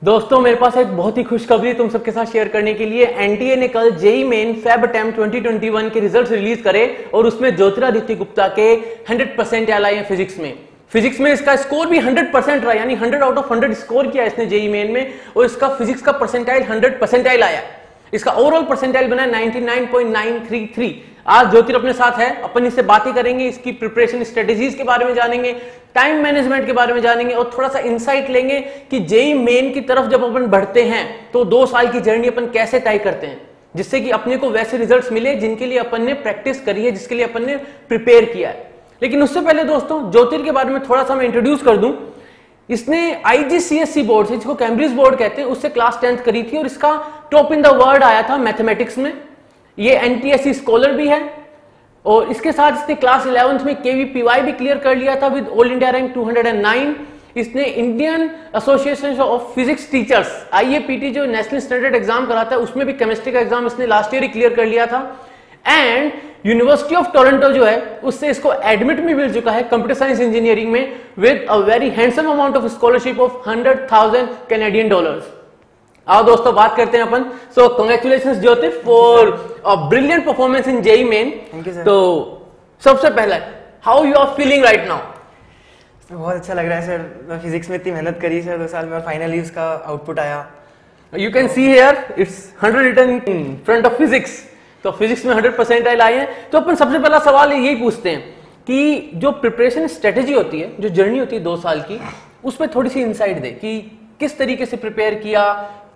दोस्तों मेरे पास एक बहुत ही खुशखबरी तुम सबके साथ शेयर करने के लिए। एनटीए ने कल जेईई मेन फेब अटेम्प्ट 2021 के रिजल्ट्स रिलीज करे और उसमें ज्योतिरादित्य गुप्ता के 100% आए हैं फिजिक्स में इसका स्कोर भी 100% रहा, यानी 100 आउट ऑफ 100 स्कोर किया इसने जेईई मेन में और इसका फिजिक्स का परसेंटाइल 100% आया। इसका ओवरऑल परसेंटाइल बना 99.933। आज ज्योतिर अपने साथ है, अपन इससे बातें करेंगे, इसकी प्रिपरेशन स्ट्रेटेजीज के बारे में जानेंगे, टाइम मैनेजमेंट के बारे में जानेंगे और थोड़ा सा इंसाइट लेंगे कि जेईई मेन की तरफ जब अपन बढ़ते हैं तो 2 साल की जर्नी अपन कैसे तय करते हैं जिससे कि अपने को वैसे रिजल्ट्स मिले जिनके लिए अपन ने प्रैक्टिस करी है, जिसके लिए अपन ने प्रिपेयर किया है। लेकिन उससे पहले दोस्तों ज्योतिर के बारे में थोड़ा सा मैं इंट्रोड्यूस कर दूं। इसने IGCSE बोर्ड से, जिसको कैम्ब्रिज बोर्ड कहते हैं, उससे क्लास 10th करी थी और इसका टॉप इन द वर्ल्ड आया था मैथमेटिक्स में। ये NTSE स्कॉलर भी है और इसके साथ इसने क्लास 11th में KVPY भी क्लियर कर लिया था विद ऑल इंडिया रैंक 209। इसने Indian association of physics teachers IAPT जो नेशनल स्टैंडर्ड एग्जाम कराता है उसमें भी केमिस्ट्री का एग्जाम इसने लास्ट ईयर ही क्लियर कर लिया था। एंड यूनिवर्सिटी ऑफ टोरंटो जो है उससे इसको एडमिट भी मिल चुका है कंप्यूटर साइंस इंजीनियरिंग में with a very handsome amount of scholarship of $100,000। आओ दोस्तों बात करते हैं अपन। So congratulations Jyotir for a brilliant performance in JEE Main. तो सबसे पहला how you are feeling right now? बहुत अच्छा लग रहा है सर, मैं फिजिक्स में इतनी मेहनत करी सर 2 साल में और फाइनली उसका आउटपुट आया। You can see here it's 100 written in front of physics. तो फिजिक्स में 100% आए हैं। तो अपन सबसे पहला सवाल यही पूछते हैं कि जो प्रिपरेशन स्ट्रेटेजी होती है, जो जर्नी होती है 2 साल की, उसमें थोड़ी सी इंसाइट दे कि किस तरीके से प्रिपेयर किया,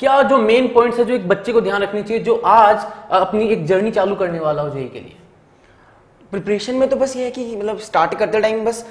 क्या जो मेन पॉइंट्स है जो एक बच्चे को ध्यान रखनी चाहिए जो आज अपनी एक जर्नी चालू करने वाला हो जेईई के लिए। प्रिपरेशन में तो बस ये है कि मतलब स्टार्ट करते टाइम बस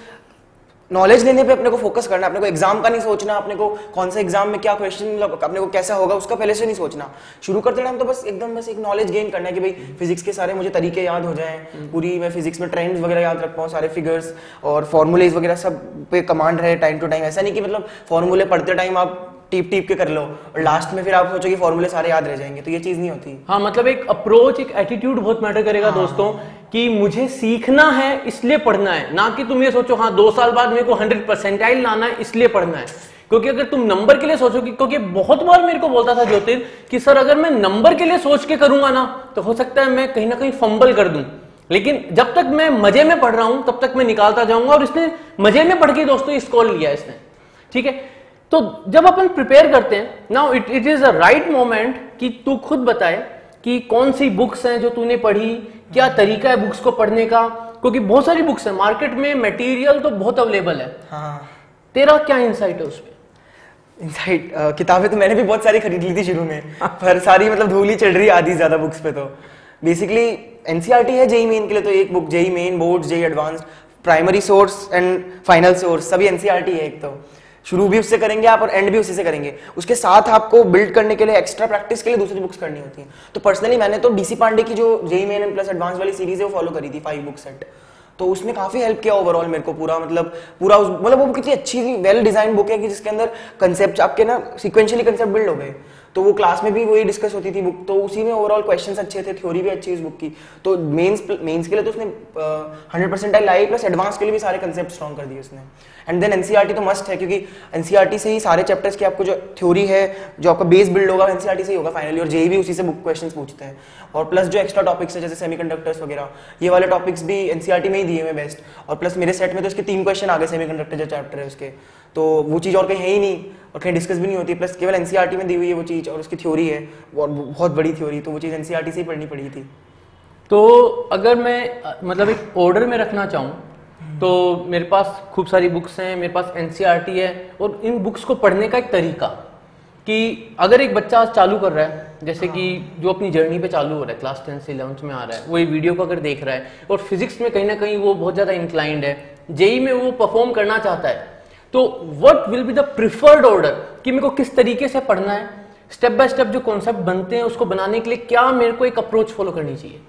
नॉलेज लेने पे अपने को फोकस करना, अपने को एग्जाम का नहीं सोचना, अपने को कौन से एग्जाम में क्या क्वेश्चन अपने को कैसा होगा उसका पहले से नहीं सोचना। शुरू करते टाइम तो बस एकदम बस एक नॉलेज गेन करना है कि भाई फिजिक्स के सारे मुझे तरीके याद हो जाएं, पूरी मैं फिजिक्स में ट्रेंड्स वगैरह याद रख पाऊँ, सारे फिगर्स और फॉर्मूलेज वगैरह सब पे कमांड रहे टाइम टू टाइम। ऐसा नहीं कि मतलब फॉर्मूले पढ़ते टाइम आप टीप के कर लो और लास्ट में फिर आप सोचो कि फॉर्मूले सारे याद रह जाएंगे, तो ये चीज नहीं होती। हाँ, मतलब एक अप्रोच, एक एटीट्यूड बहुत मैटर करेगा दोस्तों कि मुझे सीखना है इसलिए पढ़ना है, ना कि तुम ये सोचो हाँ 2 साल बाद मेरे को 100% लाना है इसलिए पढ़ना है। क्योंकि अगर तुम नंबर के लिए सोचोगे, क्योंकि बहुत बार मेरे को बोलता था ज्योतिर कि सर अगर मैं नंबर के लिए सोच के करूंगा ना तो हो सकता है मैं कहीं ना कहीं फंबल कर दूं, लेकिन जब तक मैं मजे में पढ़ रहा हूं तब तक मैं निकालता जाऊंगा। और इसने मजे में पढ़ के दोस्तों इस कॉल लिया इसने, ठीक है। तो जब अपन प्रिपेयर करते हैं now it is a right moment कि तू खुद बताए कि कौन सी बुक्स हैं जो तूने पढ़ी, क्या तरीका है बुक्स को पढ़ने का, क्योंकि बहुत सारी बुक्स हैं मार्केट में, मटेरियल तो बहुत अवेलेबल है। हाँ, तेरा क्या इंसाइट है उस पे? इंसाइट किताबें तो मैंने भी बहुत सारी खरीद ली थी शुरू में पर सारी मतलब धूल ही चढ़ रही आधी ज्यादा बुक्स पे। तो बेसिकली एनसीईआरटी है जेईई मेन के लिए, तो एक book JEE main, boards, JEE advanced, primary source and final source सभी एनसीईआरटी है। एक तो शुरू भी उससे करेंगे आप और एंड भी उसी से करेंगे। उसके साथ आपको बिल्ड करने के लिए, एक्स्ट्रा प्रैक्टिस के लिए दूसरी बुक्स करनी होती है। तो पर्सनली मैंने तो डीसी पांडे की जो JEE main and plus advance वाली सीरीज है वो फॉलो करी थी, 5 बुक सेट। तो उसने काफी हेल्प किया ओवरऑल मेरे को पूरा मतलब वो कितनी अच्छी वेल डिजाइन बुक है कि जिसके अंदर कंसेप्ट आपके ना सीक्वेंशियली कंसेप्ट बिल्ड हो गए। तो वो क्लास में भी वही डिस्कस होती थी बुक, तो उसी में ओवरऑल क्वेश्चंस अच्छे थे, थ्योरी भी अच्छी है उस बुक की। तो मेंस के लिए तो उसने 100% लाई, प्लस एडवांस के लिए भी सारे कंसेप्ट स्ट्रॉन्ग कर दिए उसने। एंड देन एनसीईआरटी तो मस्ट है क्योंकि एनसीईआरटी से ही सारे चैप्टर्स की आपको जो थ्योरी है, जो आपका बेस बिल्ड होगा एनसीईआरटी से ही होगा फाइनली, और जेईई भी उसी से बुक क्वेश्चंस पूछते हैं। और प्लस जो एक्स्ट्रा टॉपिक्स है जैसे सेमीकंडक्टर्स वगैरह, ये वाले टॉपिक्स भी एनसीईआरटी में ही दिए हुए बेस्ट। और प्लस मेरे सेट में तो इसके 3 क्वेश्चन आ गए सेमीकंडक्टर जो चैप्टर है उसके, तो वो चीज़ और कहीं है ही नहीं और कहीं डिस्कस भी नहीं होती। प्लस केवल एनसीईआरटी में दी हुई है वो चीज़ और उसकी थ्योरी है और बहुत बड़ी थ्योरी, तो वो चीज़ एनसीईआरटी से ही पढ़नी पड़ी थी। तो अगर मैं मतलब एक ऑर्डर में रखना चाहूँ तो मेरे पास खूब सारी बुक्स हैं, मेरे पास एनसीईआरटी है और इन बुक्स को पढ़ने का एक तरीका कि अगर एक बच्चा चालू कर रहा है, जैसे कि जो अपनी जर्नी पे चालू हो रहा है, क्लास 10 से 11th में आ रहा है, वो ये वीडियो को अगर देख रहा है और फिजिक्स में कहीं ना कहीं वो बहुत ज़्यादा इंक्लाइंड है, जेईई में वो परफॉर्म करना चाहता है, तो what will be the preferred order कि मेरे को किस तरीके से पढ़ना है, स्टेप बाय स्टेप जो कॉन्सेप्ट बनते हैं उसको बनाने के लिए क्या मेरे को एक अप्रोच फॉलो करनी चाहिए?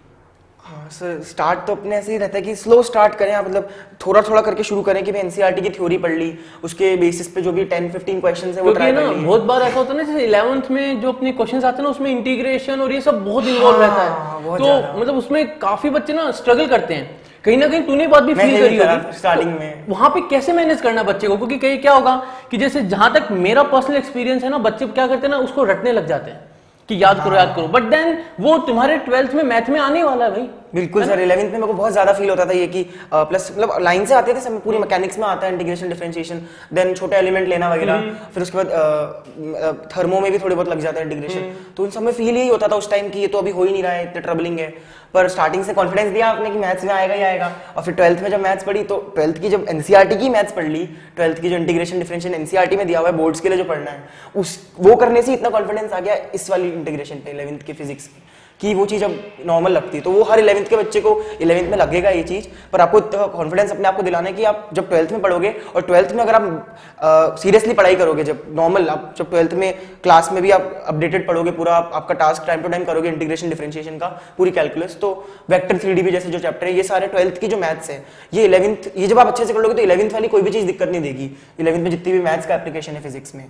हाँ सर, स्टार्ट तो अपने ऐसे ही रहता है कि स्लो स्टार्ट करें आप, मतलब थोड़ा थोड़ा करके शुरू करें कि एनसीईआरटी की थ्योरी पढ़ ली, उसके बेसिस पे जो भी 10-15 क्वेश्चंस है वो ट्राई कर ली। बहुत बार ऐसा होता है ना, जैसे 11th में जो अपने क्वेश्चंस आते हैं ना उसमें इंटीग्रेशन और ये सब बहुत इन्वॉल्व रहता है, तो मतलब उसमें काफी बच्चे ना स्ट्रगल करते हैं कहीं ना कहीं तूने बात भी फील करी होगी स्टार्टिंग में। वहां पे कैसे मैनेज करना बच्चे को, क्योंकि कहीं क्या होगा कि जैसे जहां तक मेरा पर्सनल एक्सपीरियंस है ना, बच्चे क्या करते हैं ना, उसको रटने लग जाते हैं कि याद करो, बट देन वो तुम्हारे 12th में मैथ में आने वाला है भाई। बिल्कुल सर, 11th में मेरे को बहुत ज्यादा फील होता था ये कि प्लस मतलब लाइन से आते थे सब, पूरी मैकेनिक्स में आता है इंटीग्रेशन डिफरेंशिएशन, देन छोटे एलिमेंट लेना वगैरह, फिर उसके बाद थर्मो में भी थोड़े बहुत लग जाता है इंटीग्रेशन, तो उन सब में फील यही होता था उस टाइम कि ये तो अभी हो ही नहीं रहा है, इतना ट्रबलिंग है। पर स्टार्टिंग से कॉन्फिडेंस दिया आपने कि मैथ्स में आएगा ही आएगा, और फिर 12th में जब मैथ्स पढ़ी तो 12th की जब एनसीईआरटी की मैथ्स पढ़ ली, 12th की जो इंटीग्रेशन डिफरेंशिएशन एनसीईआरटी में दिया हुआ है बोर्ड्स के लिए जो पढ़ना है, उस वो करने से इतना कॉन्फिडेंस आ गया इस वाली इंटीग्रेशन पे 11th के फिजिक्स की, कि वो चीज़ अब नॉर्मल लगती है। तो वो हर 11th के बच्चे को 11th में लगेगा ये चीज़, पर आपको कॉन्फिडेंस अपने आप को दिलाना है कि आप जब 12th में पढ़ोगे, और 12th में अगर आप सीरियसली पढ़ाई करोगे, जब नॉर्मल आप जब 12th में क्लास में भी आप अपडेटेड पढ़ोगे, पूरा आपका टास्क टाइम टू टाइम करोगे इंटीग्रेशन डिफरेंशिएशन का, पूरी कैलकुलस, तो वेक्टर 3D भी जैसे जो चैप्टर है, ये सारे 12th की जो मैथ्स है, ये 11th, ये जब आप अच्छे से कर लोगे तो 11th वाली कोई भी चीज़ दिक्कत नहीं देगी 11th में, जितनी भी मैथ्स का एप्लीकेशन है फिजिक्स में।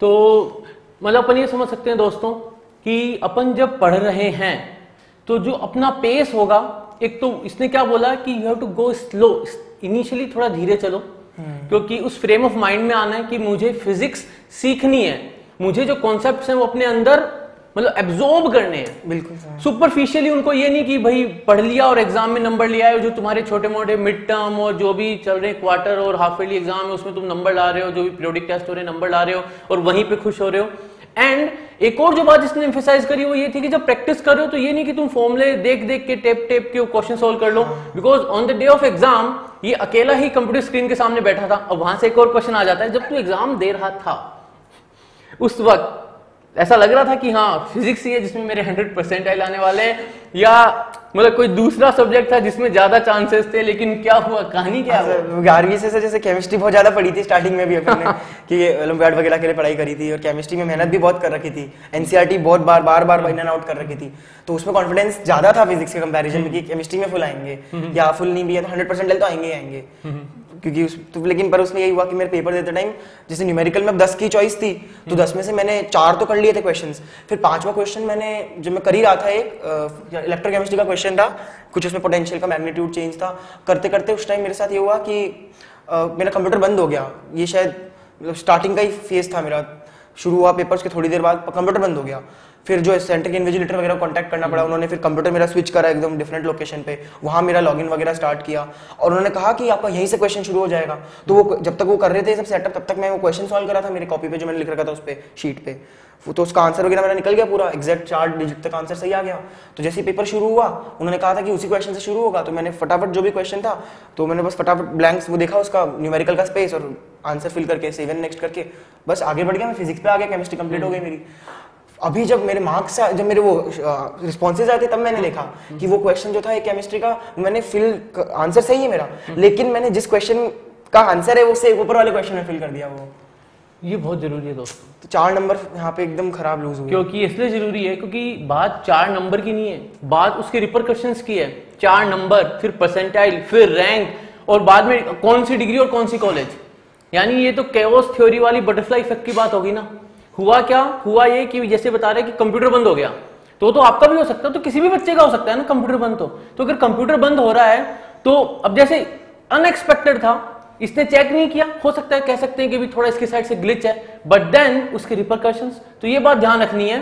तो मतलब अपन ये समझ सकते हैं दोस्तों कि अपन जब पढ़ रहे हैं तो जो अपना पेस होगा, एक तो इसने क्या बोला कि you have to go slow, initially थोड़ा धीरे चलो, क्योंकि उस फ्रेम ऑफ माइंड में आना है कि मुझे फिजिक्स सीखनी है, मुझे जो कॉन्सेप्ट्स हैं वो अपने अंदर मतलब एब्जॉर्ब करने हैं। बिल्कुल सुपरफिशियली उनको ये नहीं कि भाई पढ़ लिया और एग्जाम में नंबर लिया है, जो तुम्हारे छोटे मोटे मिड टर्म और जो भी चल रहे क्वार्टर और हाफ ईयरली एग्जाम है उसमें तुम नंबर ला रहे हो, जो भी पीरियोडिक टेस्ट हो रहे हैं नंबर ला रहे हो और वहीं पे खुश हो रहे हो। एंड एक और जो बात इसने एम्फेसाइज करी वो ये थी कि जब प्रैक्टिस कर रहे हो तो ये नहीं कि तुम फॉर्मूले देख देख के टेप टेप के क्वेश्चन सॉल्व कर लो, because on the day of exam ये अकेला ही कंप्यूटर स्क्रीन के सामने बैठा था। और वहां से एक और क्वेश्चन आ जाता है, जब तू एग्जाम दे रहा था उस वक्त ऐसा लग रहा था कि हाँ फिजिक्स ही है जिसमें मेरे 100% आने वाले हैं, या मतलब कोई दूसरा सब्जेक्ट था जिसमें ज्यादा चांसेस थे, लेकिन क्या हुआ, कहानी क्या हुआ? 11वीं से जैसे केमिस्ट्री बहुत ज्यादा पढ़ी थी स्टार्टिंग में भी अपन ने कि ओलंपियाड वगैरह के लिए पढ़ाई करी थी, और केमिस्ट्री में मेहनत भी बहुत कर रखी थी, एनसीईआरटी बहुत बार इन एंड आउट कर रखी थी, तो उसमें कॉन्फिडेंस ज्यादा था फिजिक्स के कंपैरिजन में कि केमिस्ट्री में फुल आएंगे, या फुल नहीं भी है तो 100% तो आएंगे ही आएंगे, क्योंकि तो लेकिन पर उसमें यही हुआ कि मेरे पेपर देते टाइम जैसे न्यूमेरिकल में 10 की चॉइस थी, तो 10 में से मैंने 4 तो कर लिए थे क्वेश्चंस, फिर 5वां क्वेश्चन मैंने जब मैं कर ही रहा था, एक इलेक्ट्रोकेमिस्ट्री का क्वेश्चन था, कुछ उसमें पोटेंशियल का मैग्नीट्यूड चेंज था, करते करते उस टाइम मेरे साथ ये हुआ कि मेरा कंप्यूटर बंद हो गया, ये शायद मतलब स्टार्टिंग का ही फेज था मेरा, शुरू हुआ पेपर्स के थोड़ी देर बाद कंप्यूटर बंद हो गया, फिर जो सेंटर के इन्विजिलेटर वगैरह कांटेक्ट करना पड़ा, उन्होंने फिर कंप्यूटर मेरा स्विच करा एकदम डिफरेंट लोकेशन पे, वहाँ मेरा लॉगिन वगैरह स्टार्ट किया, और उन्होंने कहा कि आपका यहीं से क्वेश्चन शुरू हो जाएगा, तो वो जब तक वो कर रहे थे सब सेटअप, तब तक मैं वो क्वेश्चन सॉल्व कर रहा था मेरी कॉपी पे जो मैंने लिख रखा था उस पे शीट पे, तो उसका आंसर वगैरह मेरा निकल गया पूरा एग्जैक्ट 4 डिजिट तक आंसर सही आ गया। तो जैसे ही पेपर शुरू हुआ उन्होंने कहा था कि उसी क्वेश्चन से शुरू होगा, तो मैंने फटाफट जो भी क्वेश्चन था तो मैंने बस फटाफट ब्लैंक्स वो देखा उसका न्यूमेरिकल का स्पेस और आंसर फिल करके सेवन नेक्स्ट करके बस आगे बढ़ गया, मैं फिजिक्स पे आ गया, केमिस्ट्री कंप्लीट हो गई मेरी। अभी जब मेरे मार्क्स जब मेरे वो रिस्पॉन्सेज आए थे तब मैंने देखा कि वो क्वेश्चन जो था एक केमिस्ट्री का मैंने फिल आंसर सही है मेरा, लेकिन मैंने जिस क्वेश्चन का आंसर है उससे ऊपर वाले क्वेश्चन में फिल कर दिया वो। ये बहुत जरूरी है दोस्तों, तो 4 नंबर यहाँ पे एकदम खराब लूज हुए। क्योंकि इसलिए जरूरी है क्योंकि बात 4 नंबर की नहीं है, बात उसके रिपरकशंस की है। 4 नंबर, फिर परसेंटाइल, फिर रैंक, और बाद में कौन सी डिग्री और कौन सी कॉलेज, यानी ये तो केओस थ्योरी वाली बटरफ्लाई इफेक्ट की बात होगी ना। हुआ क्या, हुआ ये कि जैसे बता रहे कि कंप्यूटर बंद हो गया, तो आपका भी हो सकता है, तो किसी भी बच्चे का हो सकता है ना कंप्यूटर बंद। तो अगर कंप्यूटर बंद हो रहा है तो अब जैसे अनएक्सपेक्टेड था, इसने चेक नहीं किया, हो सकता है कह सकते हैं कि भी थोड़ा इसकी साइड से ग्लिच है, बट देन उसके रिपरकशंस। तो ये बात ध्यान रखनी है,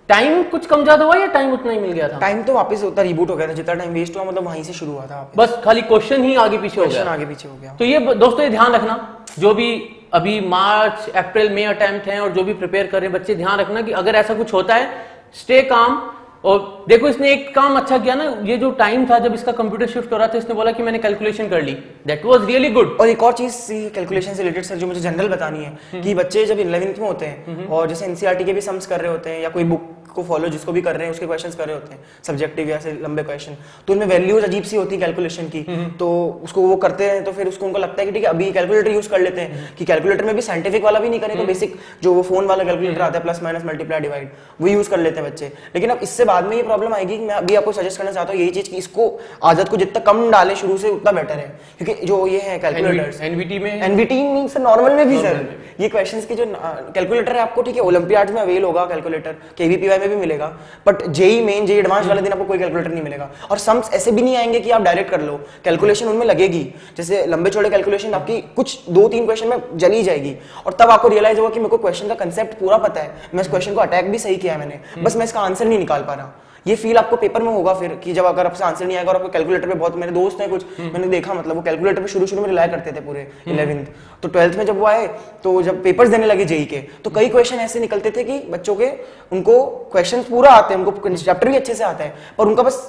टाइम कुछ कम ज्यादा हुआ या टाइम उतना ही मिल गया था? टाइम तो वापस होता रिबूट हो गया था, जितना टाइम वेस्ट हुआ मतलब वहीं से शुरू हुआ था, बस खाली क्वेश्चन ही आगे पीछे हो गया, आगे पीछे हो गया। तो ये दोस्तों ये ध्यान रखना, जो भी अभी मार्च अप्रैल मई अटेम्प्ट हैं और जो भी प्रिपेयर कर रहे हैं बच्चे, ध्यान रखना कि अगर ऐसा कुछ होता है स्टे काम। और देखो इसने एक काम अच्छा किया ना, ये जो टाइम था जब इसका कंप्यूटर शिफ्ट हो रहा था, इसने बोला कि मैंने कैलकुलेशन कर ली, दैट वाज रियली गुड। और एक और चीज कैलकुलेशन से रिलेटेड सर जो मुझे जनरल बतानी है कि बच्चे जब 11th में होते हैं और जैसे एनसीईआरटी के भी सम्स कर रहे होते हैं या कोई बुक को फॉलो जिसको भी कर रहे हैं उसके क्वेश्चंस कर रहे होते हैं सब्जेक्टिव या से लंबे क्वेश्चन, तो उनमें वैल्यूज अजीब सी होती है कैलकुलेशन की, तो उसको वो करते हैं तो फिर उसको उनको लगता है कि ठीक है अभी कैलकुलेटर यूज कर लेते हैं, कि कैलकुलेटर में भी साइंटिफिक वाला भी नहीं करें तो बेसिक जो वो फोन वाला कैलकुलेटर आता है प्लस माइनस मल्टीप्लाई डिवाइड, वो यूज कर लेते हैं बच्चे। लेकिन अब इससे बाद में ये प्रॉब्लम आएगी, मैं अभी आपको सजेस्ट करना चाहता हूँ यही चीज कि इसको आदत को जितना कम डालें शुरू से उतना बेटर है, क्योंकि जो ये है कैलकुलेटर्स एनवीटी में, एनवीटी मींस नॉर्मल में भी सर ये क्वेश्चंस की जो कैलकुलेटर है आपको ठीक है ओलंपियाड में अवेल होगा कैलकुलेटर, केवीपीवाई में में भी मिलेगा, but JEE Main JEE advance वाले दिन आपको कोई कैलकुलेटर नहीं मिलेगा। और सम्स ऐसे भी नहीं आएंगे कि आप डायरेक्ट कर लो, कैलकुलेशन उनमें लगेगी। जैसे लंबे चौड़े कैलकुलेशन आपकी कुछ 2-3 क्वेश्चन में जली जाएगी, और तब आपको रियलाइज होगा कि मेरे को क्वेश्चन का कंसेप्ट पूरा पता है, मैं इस क्वेश्चन को अटैक भी सही किया है मैंने, बस मैं इसका आंसर नहीं निकाल पा रहा। ये फील आपको पेपर में होगा फिर कि जब अगर आपसे आंसर नहीं आएगा और आपको कैलकुलेटर पे बहुत, मेरे दोस्त हैं कुछ मैंने देखा, मतलब वो कैलकुलेटर पे शुरू में रिलाय करते थे पूरे 11th, तो 12th में जब वो आए तो जब पेपर्स देने लगे जेई के, तो कई क्वेश्चन ऐसे निकलते थे कि बच्चों के उनको क्वेश्चन पूरा आते हैं, उनको चैप्टर भी अच्छे से आता है, पर उनका बस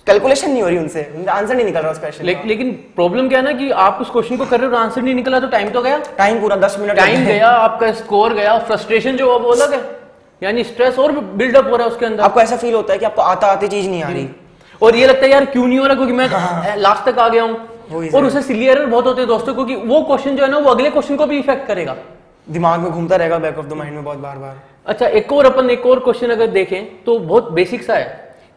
कैलकुलेशन नहीं हो रही, उनसे आंसर नहीं निकल रहा उस क्वेश्चन। लेकिन प्रॉब्लम क्या है ना कि आप उस क्वेश्चन को कर रहे हो और आंसर नहीं निकला तो टाइम तो गया, टाइम पूरा 10 मिनट टाइम गया, आपका स्कोर गया, फ्रस्ट्रेशन जो वो अलग है, यानी स्ट्रेस और बिल्डअप हो रहा है उसके अंदर। आपको ऐसा फील होता है कि आपको आती चीज नहीं आ रही, और ये लगता है यार क्यों नहीं हो रहा, क्योंकि मैं लास्ट तक आ गया हूँ। और उसे सिली एरर बहुत होते हैं दोस्तों, क्योंकि वो क्वेश्चन जो है ना वो अगले क्वेश्चन को भी इफेक्ट करेगा, दिमाग में घूमता रहेगा बैक ऑफ द माइंड में बहुत बार। अच्छा, एक और क्वेश्चन अगर देखें तो बहुत बेसिक सा है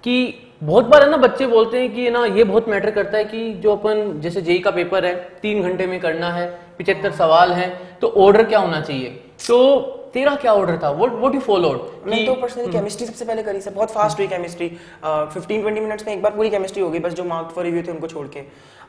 कि बहुत बार है ना बच्चे बोलते हैं कि ना ये बहुत मैटर करता है कि जो अपन जैसे जेई का पेपर है 3 घंटे में करना है, 75 सवाल हैं, तो ऑर्डर क्या होना चाहिए। तो तेरा क्या ऑर्डर था, व्हाट यू फॉलोड? मैं तो पर्सनली केमिस्ट्री सबसे पहले करी से, बहुत फास्ट हुई केमिस्ट्री, 15-20 मिनट्स में एक बार पूरी केमिस्ट्री हो गई, बस जो मार्क्ड फॉर रिव्यू थे उनको छोड़ के।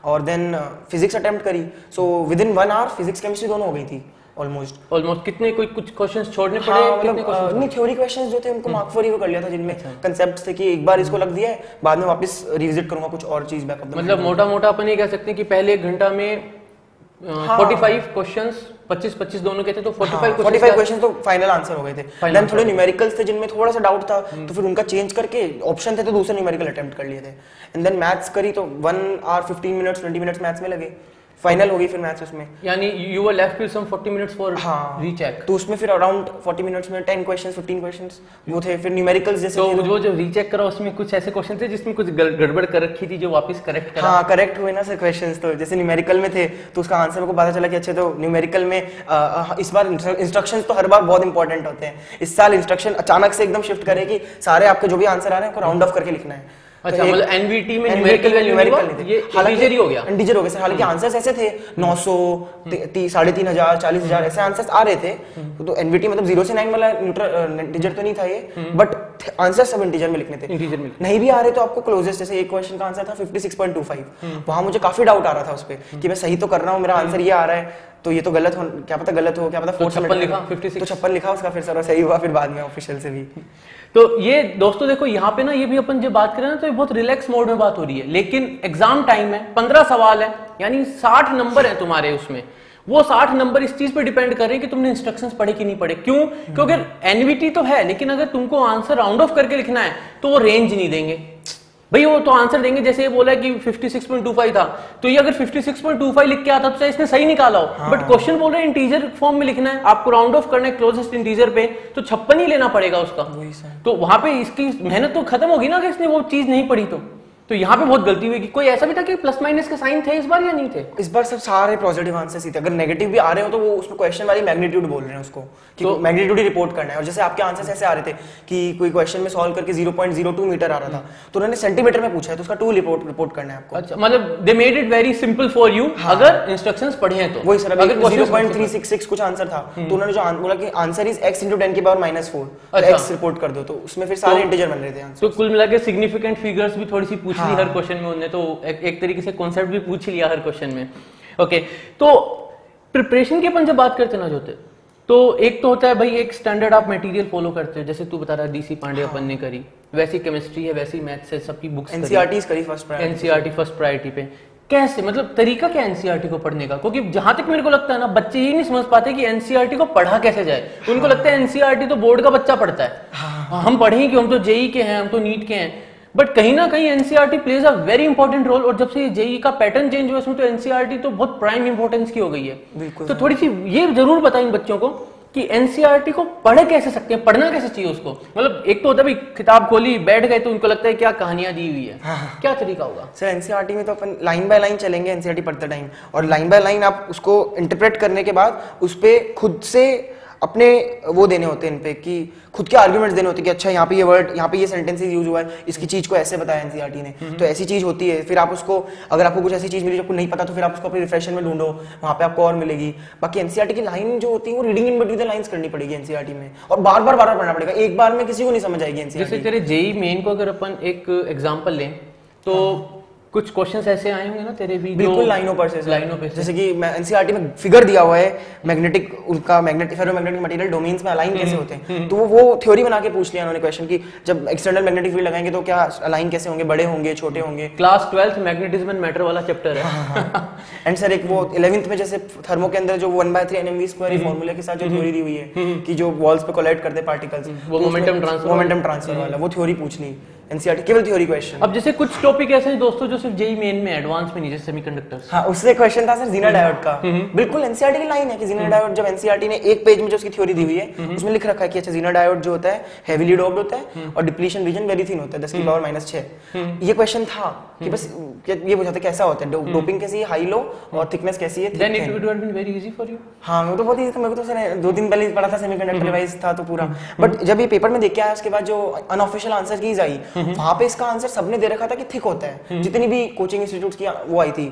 और देन फिजिक्स अटेम्प्ट करी, so within 1 hour physics chemistry दोनों हो गई थी ऑलमोस्ट। कितने कोई कुछ क्वेश्चंस छोड़ने पड़े? मतलब नहीं, थ्योरी क्वेश्चंस जो थे उनको मार्क फॉर रिव्यू कर लिया था, जिनमें कंसेप्ट्स थे कि एक बार इसको लग दिया है, बाद में वापस रिविजिट करूंगा कुछ और चीज बैक ऑफ द। मतलब मोटा अपन ये कह सकते हैं कि पहले 1 घंटा में 45 क्वेश्चंस, 25 दोनों के थे, तो 45 क्वेश्चन तो फाइनल आंसर हो गए थे। देन थोड़े न्यूमेरिकल्स थे जिनमें थोड़ा सा डाउट था, तो फिर उनका चेंज करके ऑप्शन थे तो दूसरे न्यूमेरिकल अटेम्प्ट कर लिए थे। एंड देन मैथ्स करी तो 1 आवर 15 मिनट्स 20 मिनट्स मैथ्स में लगे, फाइनल हो गई फिर मैथ्स उसमें, यानी you were left with some 40 minutes for recheck. तो उसमें फिर अराउंड 40 मिनट्स में 10 क्वेश्चंस 15 क्वेश्चंस वो थे। फिर न्यूमेरिकल्स जैसे तो वो जो रीचेक करा उसमें कुछ ऐसे क्वेश्चन थे जिसमें कुछ गड़बड़ कर रखी थी जो वापस करेक्ट करा? हाँ, करेक्ट हुए ना सर क्वेश्चंस। तो जैसे न्यूमेरिकल में थे तो उसका आंसर को पता चला कि अच्छे, तो न्यूमेरिकल में इस बार इंस्ट्रक्शंस तो हर बार बहुत इंपॉर्टेंट होते हैं, इस साल इंस्ट्रक्शन अचानक से एकदम शिफ्ट करे कि सारे आपके जो भी आंसर आ रहे हैं उनको राउंड ऑफ करके लिखना है। अच्छा, मतलब एनवीटी में न्यूमेरिकल वैल्यू नहीं था, ये इंटीजर ही हो गया, इंटीजर हो गया सर। हालांकि आंसर्स ऐसे थे 900 3,500 40,000 ऐसे आंसर्स आ रहे थे, तो एनवीटी मतलब 0 से 9 वाला इंटीजर तो नहीं था ये, बट आंसर सब इंटीजर में लिखने थे। इंटीजर में नहीं भी आ रहे तो आपको क्लोजेस्ट, जैसे एक क्वेश्चन का आंसर था 56.25, वहां मुझे काफी डाउट आ रहा था उस पर कि मैं सही तो कर रहा हूँ, मेरा आंसर ये आ रहा है, तो ये तो गलत हो, क्या पता गलत हो, क्या पता 56 लिखा, 56 तो 56 लिखा उसका, फिर सर सही हुआ फिर बाद में ऑफिशियल से भी। तो ये दोस्तों देखो यहाँ पे ना ये भी अपन जब बात करें ना तो ये बहुत रिलैक्स मोड में बात हो रही है, लेकिन एग्जाम टाइम है, 15 सवाल है, यानी 60 नंबर है तुम्हारे उसमें। वो 60 नंबर इस चीज पे डिपेंड कर रहे हैं कि तुमने इंस्ट्रक्शंस पढ़े कि नहीं पढ़े। क्यों? क्योंकि एनवीटी तो है, लेकिन अगर तुमको आंसर राउंड ऑफ करके लिखना है तो वो रेंज नहीं देंगे भाई, वो तो आंसर देंगे जैसे ये बोला है कि 56.25 था, तो ये अगर 56.25 लिख के आता तो इसने सही निकाला हो, बट क्वेश्चन बोल रहे हैं इंटीजर फॉर्म में लिखना है, आपको राउंड ऑफ करना है क्लोजेस्ट इंटीजर पे, तो 56 ही लेना पड़ेगा उसका। तो वहां पे इसकी मेहनत तो खत्म होगी ना कि इसने वो चीज नहीं पढ़ी। तो यहाँ पे बहुत गलती हुई। कोई ऐसा भी था कि प्लस माइनस के साइन थे इस बार या नहीं थे? इस बार सब सारे पॉजिटिव आंसर्स ही थे। अगर नेगेटिव भी आ रहे हो तो वो उसमें क्वेश्चन वाली मैग्नीट्यूड बोल रहे हैं उसको कि तो मैग्नीट्यूड ही रिपोर्ट करना है। और जैसे आपके आंसर्स ऐसे आ रहे थे कि कोई क्वेश्चन में सॉल्व करके 0.02 मीटर आ रहा था तो उन्होंने सेंटीमीटर में पूछा है तो उसका 2 रिपोर्ट करना है आपको। अच्छा, मतलब they made it very simple for you अगर इंस्ट्रक्शंस पढ़े हैं तो। वही सर, अगर 0.366 कुछ आंसर था तो उन्होंने जो बोला कि आंसर इज x × 10⁻⁻⁴, तो x रिपोर्ट कर दो, तो उसमें फिर सारे इंटीजर बन रहे थे आंसर। तो कुल मिलाकर सिग्निफिकेंट फिगर्स भी थोड़ी सी पूछ ली हर क्वेश्चन में उन्होंने, तो एक तरीके से कॉन्सेप्ट भी पूछ लिया हर क्वेश्चन में। ओके, तो प्रिपरेशन की अपन जब बात करते ना जोते, तो एक तो होता है भाई एक स्टैंडर्ड आप मटेरियल फॉलो करते हो, जैसे तू बता रहा है डीसी पांडे अपन ने करी, वैसी केमिस्ट्री है, वैसी मैथ्स है, सबकी बुक्स एनसीईआरटी करी first priority, NCERT first priority पे। कैसे, मतलब तरीका क्या एनसीईआरटी को पढ़ने का? क्योंकि जहां तक मेरे को लगता है ना बच्चे ही नहीं समझ पाते कि एनसीईआरटी को पढ़ा कैसे जाए। उनको लगता है एनसीईआरटी तो बोर्ड का बच्चा पढ़ता है, हम पढ़ें कि हम तो जेई के हैं, हम तो नीट के हैं, बट कहीं ना कहीं NCERT plays a very important role. और जब से जेई का पैटर्न चेंज हुआ इसमें तो एनसीईआरटी तो बहुत प्राइम इंपॉर्टेंस की हो गई है। तो थोड़ी सी ये जरूर बताएं इन बच्चों को कि एनसीईआरटी को पढ़ कैसे सकते हैं, पढ़ना कैसे चाहिए उसको। मतलब एक तो होता है किताब खोली बैठ गए तो उनको लगता है क्या कहानियां दी हुई है, क्या तरीका होगा? सर एनसीईआरटी में तो अपन लाइन बाय लाइन चलेंगे एनसीईआरटी पढ़ते टाइम, और लाइन बाय लाइन आप उसको इंटरप्रेट करने के बाद उस पर खुद से अपने वो देने होते हैं इन पे कि खुद के आर्गुमेंट्स देने होते हैं कि अच्छा यहाँ पे ये वर्ड, यहाँ पे ये सेंटेंसेस यूज हुआ है, इसकी चीज को ऐसे बताया एनसीईआरटी ने, तो ऐसी चीज होती है। फिर आप उसको, अगर आपको कुछ ऐसी चीज मिली जो आपको नहीं पता, तो फिर आप उसको अपने रिफ्रेशन में ढूंढो, वहाँ पे आपको और मिलेगी। बाकी एनसीईआरटी की लाइन जो होती है वो reading in between the lines करनी पड़ेगी एनसीईआरटी में, और बार बार पढ़ना पड़ेगा, एक बार में किसी को नहीं समझ आएगी एनसीईआरटी। जैसे तेरे जेईई मेन को अगर अपन एक एग्जांपल लें तो कुछ क्वेश्चंस ऐसे आए होंगे ना तेरे भी, बिल्कुल लाइनों पर से, जैसे कि एनसीईआरटी में फिगर दिया हुआ है मैग्नेटिक, उनका मैग्नेटिक फेरोमैग्नेटिक मटेरियल डोमेन्स में अलाइन कैसे होते हैं, तो वो थ्योरी बना के पूछ लिया उन्होंने क्वेश्चन की जब एक्सटर्नल मैग्नेटिक फील्ड लगाएंगे तो क्या अलाइन कैसे होंगे, बड़े होंगे, छोटे होंगे। Class 12th magnetism and matter वाला चैप्टर है। एंड सर एक वो 11th में जैसे थर्मो के अंदर जो 1/3 nmv² फॉर्मूला के साथ जो थ्योरी दी हुई है कि जो वॉल्स पे कोलाइड करते पार्टिकल्स, वो मोमेंटम ट्रांसफर वाला, वो थ्योरी पूछनी एनसीईआरटी, केवल थ्योरी क्वेश्चन। अब जैसे कुछ टॉपिक ऐसे हैं दोस्तों जो सिर्फ जेईई मेन में, एडवांस में नहीं, जैसे सेमीकंडक्टर्स। हाँ, उससे क्वेश्चन था सर जीना डायोड का। बिल्कुल एनसीईआरटी की लाइन है कि जीना डायोड, जब एनसीईआरटी ने एक पेज में जो उसकी थ्योरी दी हुई है उसमें लिख रखा है कि अच्छा जीना डायोड जो होता है हेवीली डोप्ड होता है और डिप्लीशन रीजन वेरी थिन होता है 10 की पावर -6। ये क्वेश्चन था कि बस ये पूछा था कैसा होता है डोपिंग कैसी है, हाई लो, और थिकनेस कैसी है। Then it would have been very easy for you. हाँ, वो तो बहुत इजी था, मेरे को तो सर 2 दिन पहले पढ़ा था, सेमीकंडक्टर डिवाइस था तो पूरा। बट जब ये पेपर में देख के आया उसके बाद जो अनऑफिशियल आंसर कीज आई, वहां पे इसका आंसर सबने दे रखा था कि थिक होता है, जितनी भी कोचिंग इंस्टीट्यूट्स की वो आई थी।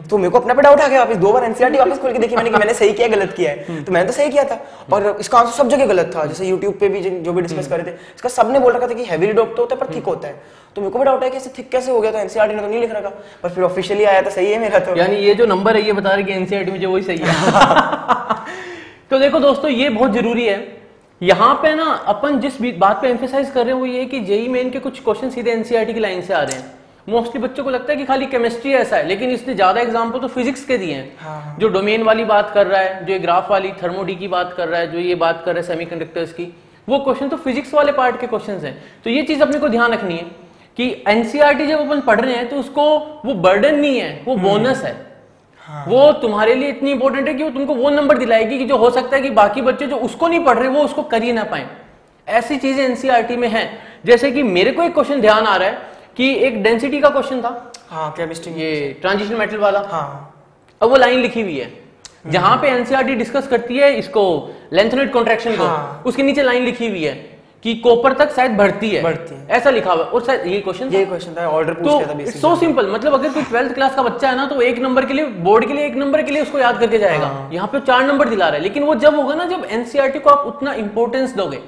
तो मेरे को अपने पे डाउट आ गया, वापस 2 बार एनसीईआरटी वापस खोल के देखी मैंने कि मैंने सही किया गलत किया है, तो मैंने तो सही किया था और इसका आंसर सब जगह गलत था। जैसे यूट्यूब पे भी जो भी डिस्कस कर रहे थे, इसका सबने बोल रखा था कि हेवीली डोप्ड होता है पर थिक होता है। तो मेरे को भी डाउट है कि ऐसे थिक कैसे हो गया, तो एनसीईआरटी ने तो नहीं लिख रखा, पर फिर ऑफिशियली आया तो सही है मेरा। तो यानी ये जो नंबर है ये बता रहे कि एनसीईआरटी में जो वही सही है। तो देखो दोस्तों, ये बहुत जरूरी है यहाँ पे ना, अपन जिस बात पे एम्फेसाइज कर रहे हैं वो ये कि जेईई मेन के कुछ क्वेश्चन सीधे एनसीईआरटी की लाइन से आ रहे हैं। मोस्टली बच्चों को लगता है कि खाली केमिस्ट्री ऐसा है, लेकिन इसने ज्यादा एग्जाम्पल तो फिजिक्स के दिए हैं। हाँ। जो डोमेन वाली बात कर रहा है, जो ये ग्राफ वाली थर्मोडी की बात कर रहा है, जो ये बात कर रहा है सेमीकंडक्टर्स की, वो क्वेश्चन तो फिजिक्स वाले पार्ट के क्वेश्चन हैं। तो ये चीज अपने को ध्यान रखनी है कि एनसीईआरटी जब अपन पढ़ रहे हैं तो उसको वो बर्डन नहीं है, वो बोनस है। हाँ। वो तुम्हारे लिए इतनी इंपॉर्टेंट है कि वो तुमको वो नंबर दिलाएगी कि जो हो सकता है कि बाकी बच्चे जो उसको नहीं पढ़ रहे वो उसको कर ही ना पाए। ऐसी चीजें एनसीईआरटी में हैं। जैसे कि मेरे को एक क्वेश्चन ध्यान आ रहा है कि एक डेंसिटी का क्वेश्चन था। हाँ, केमिस्ट्री, ये ट्रांजिशन मेटल वाला। हाँ। अब वो लाइन लिखी हुई है जहां पे एनसीईआरटी डिस्कस करती है इसको लेंथेनोइड कॉन्ट्रैक्शन को। हाँ। उसके नीचे लाइन लिखी हुई है कि कॉपर तक शायद बढ़ती है, ऐसा लिखा हुआ है। और शायद ये क्वेश्चन था, ऑर्डर पूछ लिया था बेसिकली। तो सो सिंपल, मतलब अगर कोई 12th क्लास का बच्चा है ना तो 1 नंबर के लिए, बोर्ड के लिए 1 नंबर के लिए उसको याद करके जाएगा। हाँ। यहाँ पे 4 नंबर दिला रहा है, लेकिन वो जब होगा ना जब एनसीईआरटी को आप उतना इंपॉर्टेंस दोगे।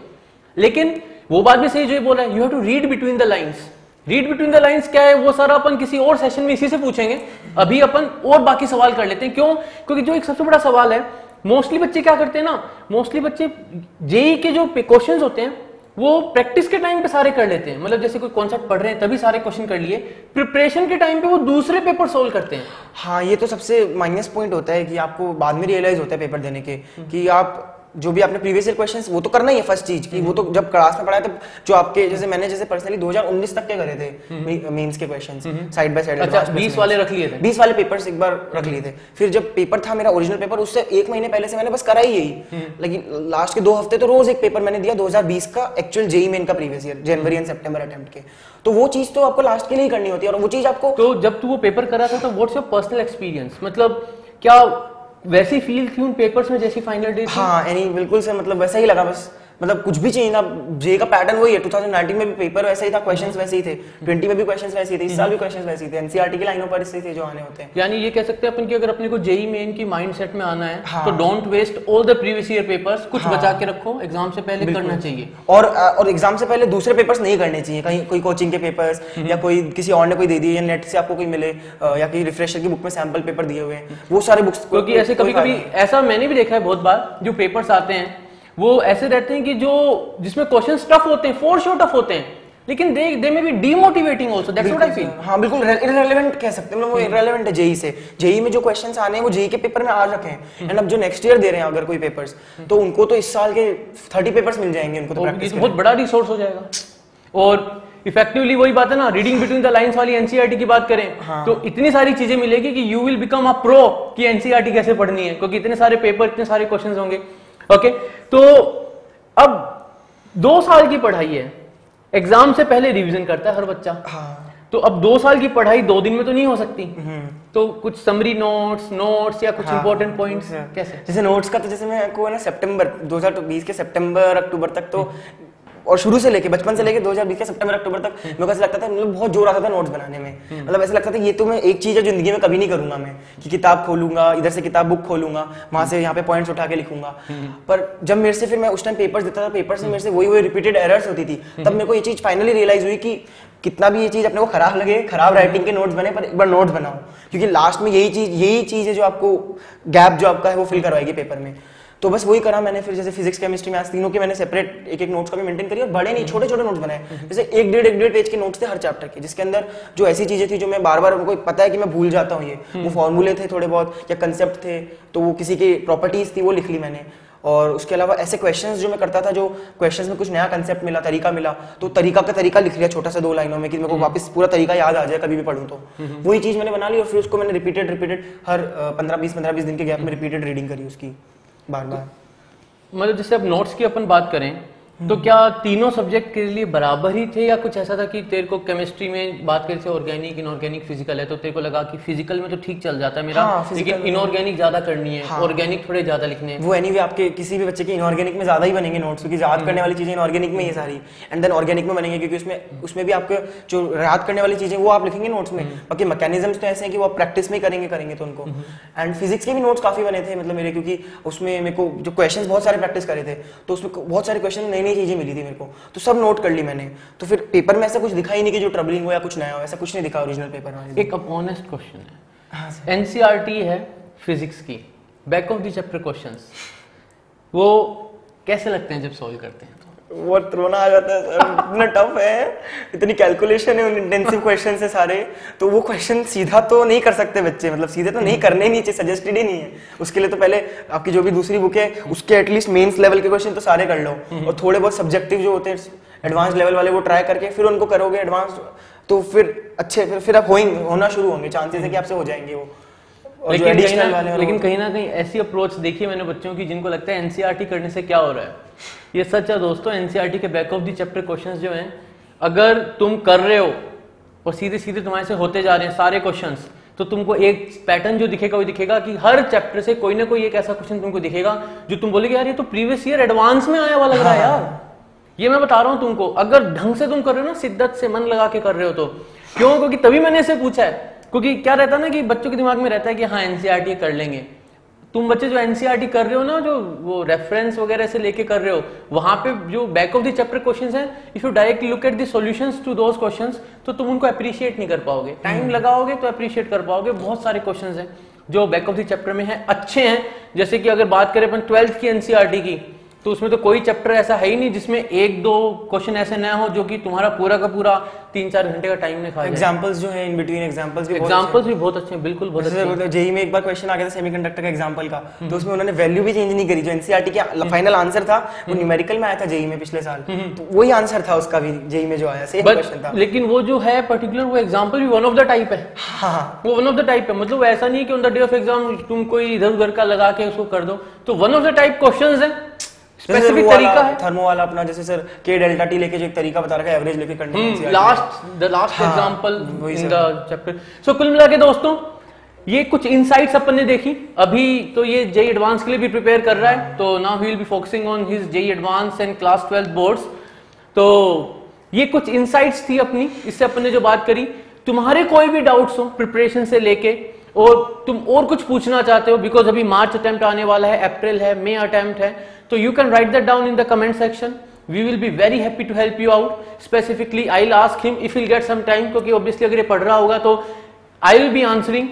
लेकिन वो बात भी सही जो ये बोल रहा है, you have to read between the lines. Read between the lines क्या है, वो सारा अपन किसी और सेशन में इसी से पूछेंगे। अभी अपन और बाकी सवाल कर लेते हैं। क्यों? क्योंकि जो एक सबसे बड़ा सवाल है, मोस्टली बच्चे क्या करते हैं ना, मोस्टली बच्चे जेईई के जो क्वेश्चंस होते हैं वो प्रैक्टिस के टाइम पे सारे कर लेते हैं। मतलब जैसे कोई कॉन्सेप्ट पढ़ रहे हैं तभी सारे क्वेश्चन कर लिए, प्रिपरेशन के टाइम पे वो दूसरे पेपर सोल्व करते हैं। हाँ, ये तो सबसे माइनस पॉइंट होता है कि आपको बाद में रियलाइज होता है पेपर देने के कि आप जो भी आपने प्रीवियस ईयर क्वेश्चंस, वो तो करना ही है फर्स्ट चीज की। वो तो जब क्लास में पढ़ाया तो जो आपके जैसे मैंने जैसे पर्सनली 2019 तक के करे थे मेंस के क्वेश्चंस साइड बाय साइड। अच्छा, 20 वाले रख लिए थे? 20 वाले पेपर्स एक बार रख लिए थे। फिर जब पेपर था मेरा ओरिजिनल पेपर, उससे 1 महीने पहले से मैंने बस करा ही यही। लेकिन लास्ट के 2 हफ्ते तो रोज एक पेपर मैंने दिया 2020 का एक्चुअल जेईई मेन का previous year, January and September attempt के। तो वो चीज तो आपको लास्ट के लिए ही करनी होती है। और वो चीज आपको, तो जब तू वो पेपर करा था तो व्हाट्स योर पर्सनल एक्सपीरियंस, मतलब क्या वैसी फील थी उन पेपर्स में जैसी फाइनल डे थी? हाँ, यानी बिल्कुल से मतलब वैसा ही लगा। बस मतलब कुछ भी चेंज ना, जे का पैटर्न वही है। 2019 में भी पेपर वैसा ही था, क्वेश्चंस वैसे ही थे, 20 में भी क्वेश्चंस वैसे ही थे, इस साल भी क्वेश्चंस वैसे ही थे। एनसीईआरटी की लाइनों पर इससे थे जो आने होते हैं। यानी ये कह सकते हैं अपन कि अगर अपने को जेईई मेन की माइंडसेट में आना है तो don't waste all the previous year papers, कुछ बचा के रखो, एग्जाम से पहले करना चाहिए। और एग्जाम से पहले दूसरे पेपर्स नहीं करने चाहिए, कहीं कोई कोचिंग के पेपर्स या कोई किसी और ने कोई दे दिए या नेट से आपको कोई मिले या कोई रिफ्रेशर की बुक में सैंपल पेपर दिए हुए हैं, वो सारे बुक्स। क्योंकि ऐसे कभी-कभी ऐसा मैंने भी देखा है बहुत बार, जो पेपर्स आते हैं वो ऐसे रहते हैं कि जो जिसमें क्वेश्चंस टफ होते हैं, फॉर श्योर टफ होते हैं, लेकिन they may be demotivating also. That's what I feel. हां, बिल्कुल इररिलेवेंट कह सकते हैं, मतलब वो इररिलेवेंट है जेईई से। जेईई में जो क्वेश्चंस आने हैं वो जेईई के पेपर में आ रखे हैं, एंड अब जो नेक्स्ट ईयर दे रहे हैं अगर कोई पेपर्स, तो उनको तो इस साल के 30 पेपर्स मिल जाएंगे उनको, तो प्रैक्टिस बहुत बड़ा रिसोर्स हो जाएगा। और इफेक्टिवली वही बात है ना, रीडिंग बिटवीन द लाइंस वाली एनसीईआरटी की बात करें तो इतनी सारी चीजें मिलेगी कि you will become a pro कि एनसीईआरटी कैसे पढ़नी है, क्योंकि इतने सारे पेपर, इतने सारे क्वेश्चंस होंगे। ओके, तो अब 2 साल की पढ़ाई है, एग्जाम से पहले रिवीजन करता है हर बच्चा। तो अब 2 साल की पढ़ाई 2 दिन में तो नहीं हो सकती। तो कुछ समरी नोट्स या कुछ इंपॉर्टेंट पॉइंट्स कैसे? जैसे नोट्स का तो जैसे मैं को है ना सितंबर 2020 के सितंबर अक्टूबर तक तो और शुरू से लेके बचपन से लेके 2020 के सितंबर अक्टूबर तक मेरे को ऐसा लगता था, मतलब बहुत जोर आता था नोट्स बनाने में। मतलब ऐसा लगता था ये तो मैं एक चीज है जिंदगी में कभी नहीं करूंगा मैं, कि किताब खोलूंगा, इधर से किताब बुक खोलूंगा, वहां से यहाँ पे पॉइंट्स उठा के लिखूंगा। पर जब मेरे से फिर मैं उस टाइम पेपर्स देता था, पेपर से मेरे से वही रिपीटेड एरर्स होती थी, तब मेरे को ये चीज फाइनली रियलाइज हुई कि कितना भी ये चीज अपने को खराब लगे, खराब राइटिंग के नोट्स बने, पर एक बार नोट्स बनाओ, क्योंकि लास्ट में यही चीज है जो आपको गैप जो आपका है वो फिल करवाएगी पेपर में। तो बस वही करा मैंने। फिर जैसे फिजिक्स, केमिस्ट्री, मैथ्स तीनों के मैंने सेपरेट एक नोट्स का भी मेंटेन करी, और बड़े नहीं छोटे छोटे नोट्स बनाए। जैसे एक डेढ़ पेज के नोट्स थे हर चैप्टर के, जिसके अंदर जो ऐसी चीजें थी जो मैं बार बार उनको पता है कि मैं भूल जाता हूँ, ये वो फॉर्मूले थे थोड़े बहुत या कंसेप्ट थे, तो वो किसी की प्रॉपर्टीज थी वो लिख ली मैंने। और उसके अलावा ऐसे क्वेश्चंस जो मैं करता था, जो क्वेश्चंस में कुछ नया कंसेप्ट मिला, तरीका मिला, तो तरीका लिख लिया छोटा सा 2 लाइनों में, कि मेरे को वापस पूरा तरीका याद आ जाए कभी भी पढूं तो। वही चीज मैंने बना ली, और फिर उसको मैंने रिपीटेड हर 15-20 दिन के गैप में रिपीटेड रीडिंग करी उसकी बार बार। मतलब जैसे अब नोट्स की अपन बात करें तो क्या तीनों सब्जेक्ट के लिए बराबर ही थे, या कुछ ऐसा था कि तेरे को केमिस्ट्री में बात करें ऑर्गेनिक, इनऑर्गेनिक, फिजिकल है, तो तेरे को लगा कि फिजिकल में तो ठीक चल जाता है मेरा, लेकिन इनऑर्गेनिक ज्यादा करनी है, ऑर्गेनिक थोड़े ज्यादा लिखने हैं। वो एनीवे आपके किसी भी बच्चे के इनऑर्गेनिक में ज्यादा ही बनेंगे नोट्स, क्योंकि याद करने वाली चीजें इनऑर्गेनिक में ही सारी, एंड देन ऑर्गेनिक में बनेंगे, क्योंकि उसमें भी आपके जो याद करने वाली चीजें वो आप लिखेंगे नोट्स में, बाकी मैकेनिज्म्स तो ऐसे हैं कि वो आप प्रैक्टिस में करेंगे तो उनको। एंड फिजिक्स के भी नोट्स काफी बने थे मतलब मेरे, क्योंकि उसमें मेरे को जो क्वेश्चंस बहुत सारे प्रैक्टिस करे थे, तो उसमें बहुत सारे क्वेश्चन नई चीजें मिली थी मेरे को, तो सब नोट कर ली मैंने। तो फिर पेपर में ऐसा कुछ दिखा ही नहीं कि जो ट्रबलिंग हो या कुछ नया हो, ऐसा कुछ नहीं दिखा ओरिजिनल पेपर में। एक ऑनेस्ट क्वेश्चन है, एनसीईआरटी है फिजिक्स की, back of the chapter questions, वो कैसे लगते हैं जब सॉल्व करते हैं? वो रोना आ जाता है, इतना टफ है, इतनी कैलकुलेशन है, इंटेंसिव क्वेश्चन है सारे, तो वो क्वेश्चन सीधा तो नहीं कर सकते बच्चे, मतलब सीधे तो नहीं करने नहीं चाहिए, सजेस्टेड ही नहीं है। उसके लिए तो पहले आपकी जो भी दूसरी बुक है उसके एटलीस्ट मेंस लेवल के क्वेश्चन तो सारे कर लो, और थोड़े बहुत सब्जेक्टिव जो होते हैं एडवांस लेवल वाले वो ट्राई करके फिर उनको करोगे एडवांस, तो फिर अच्छे फिर आप होना शुरू होंगे, चांसेस है कि आपसे हो जाएंगे वो। लेकिन कहीं ना कहीं ऐसी अप्रोच देखी मैंने बच्चों की जिनको लगता है एनसीईआरटी करने से क्या हो रहा है। ये सच है दोस्तों, एनसीईआरटी के back of the chapter questions जो हैं, अगर तुम कर रहे हो और सीधे सीधे तुम्हारे से होते जा रहे हैं सारे क्वेश्चंस, तो तुमको एक पैटर्न जो दिखेगा वो दिखेगा कि हर चैप्टर से कोई ना कोई एक ऐसा क्वेश्चन तुमको दिखेगा जो तुम बोलोगे यार ये तो प्रीवियस ईयर एडवांस में आया हुआ लग रहा है यार। ये मैं बता रहा हूं तुमको, अगर ढंग से तुम कर रहे हो ना, शिद्दत से मन लगा के कर रहे हो तो। क्यों? क्योंकि तभी मैंने इसे पूछा है, क्योंकि क्या रहता है ना कि बच्चों के दिमाग में रहता है कि हाँ एनसीईआरटी कर लेंगे। तुम बच्चे जो एनसीईआरटी कर रहे हो ना, जो वो रेफरेंस वगैरह से लेके कर रहे हो, वहां पे जो back of the chapter questions हैं, if you directly look at the solutions to those questions, तो तुम उनको अप्रिशिएट नहीं कर पाओगे। टाइम लगाओगे तो अप्रिशिएट कर पाओगे। बहुत सारे क्वेश्चंस हैं जो बैक ऑफ द चैप्टर में है, अच्छे हैं। जैसे कि अगर बात करें अपन 12th की एनसीईआरटी की, तो उसमें तो कोई चैप्टर ऐसा है ही नहीं जिसमें 1-2 क्वेश्चन ऐसे ना हो जो कि तुम्हारा पूरा का पूरा 3-4 घंटे का टाइम निकाल। एग्जांपल्स जो है इन बिटवीन एग्जांपल्स भी बहुत अच्छे हैं, बिल्कुल बहुत अच्छे। जेईई में एक बार क्वेश्चन आ गया था सेमीकंडक्टर का एग्जांपल का, तो उसमें उन्होंने वैल्यू भी चेंज नहीं करी। जो एनसीईआरटी का फाइनल आंसर था वो न्यूमेरिकल में आया था जेईई में पिछले साल, तो वही आंसर था उसका भी जेईई में जो आया, सेम क्वेश्चन था। लेकिन वो जो है पर्टिकुलर वो एग्जांपल भी वन ऑफ द टाइप है। हाँ, वो वन ऑफ द टाइप है, मतलब ऐसा नहीं कि on the day of exam तुम कोई इधर उधर का लगा के उसको कर दो, तो one of the type questions है, स्पेसिफिक तरीका है। थर्मो वाला अपना जैसे सर के डेल्टा टी लेके जो एक तरीका बता रखा है एवरेज लेके करने का, the last example in the chapter. So कुल मिला के दोस्तों ये कुछ इनसाइट्स अपन ने देखी। अभी तो ये जेईई एडवांस के लिए भी प्रिपेयर कर रहा है, तो now he will be focusing on his JEE advance and class 12 boards. तो ये कुछ इनसाइट्स थी अपनी, इससे अपन ने जो बात करी। तुम्हारे कोई भी डाउट्स हो प्रिपरेशन से लेके, और तुम और कुछ पूछना चाहते हो, बिकॉज अभी मार्च अटेम्प्ट आने वाला है, अप्रैल है, मई अटेम्प्ट है, तो you can write that down in the comment section. We will be very happy to help you out. Specifically, I'll ask him if he'll get some time, क्योंकि obviously अगर ये पढ़ रहा होगा तो I will be answering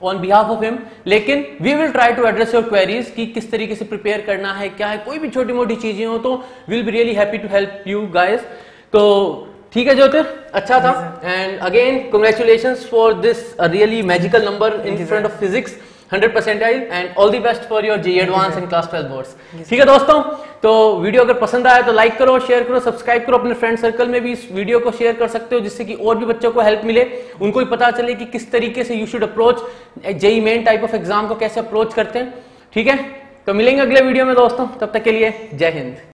on behalf of him. लेकिन we will try to address your queries कि किस तरीके से prepare करना है, क्या है, कोई भी छोटी मोटी चीजें हो तो we'll be really happy to help you guys. तो ठीक है ज्योतिर, अच्छा था। And again, congratulations for this really magical number in front of physics. 100% and all the best for your JEE Advanced and Class 12 boards. ठीक है दोस्तों, तो video अगर पसंद आया तो लाइक करो, शेयर करो, सब्सक्राइब करो। अपने फ्रेंड सर्कल में भी इस वीडियो को शेयर कर सकते हो, जिससे कि और भी बच्चों को हेल्प मिले, उनको भी पता चले कि किस तरीके से you should approach JEE main type of exam को कैसे अप्रोच करते हैं। ठीक है, तो मिलेंगे अगले वीडियो में दोस्तों, तब तक के लिए जय हिंद।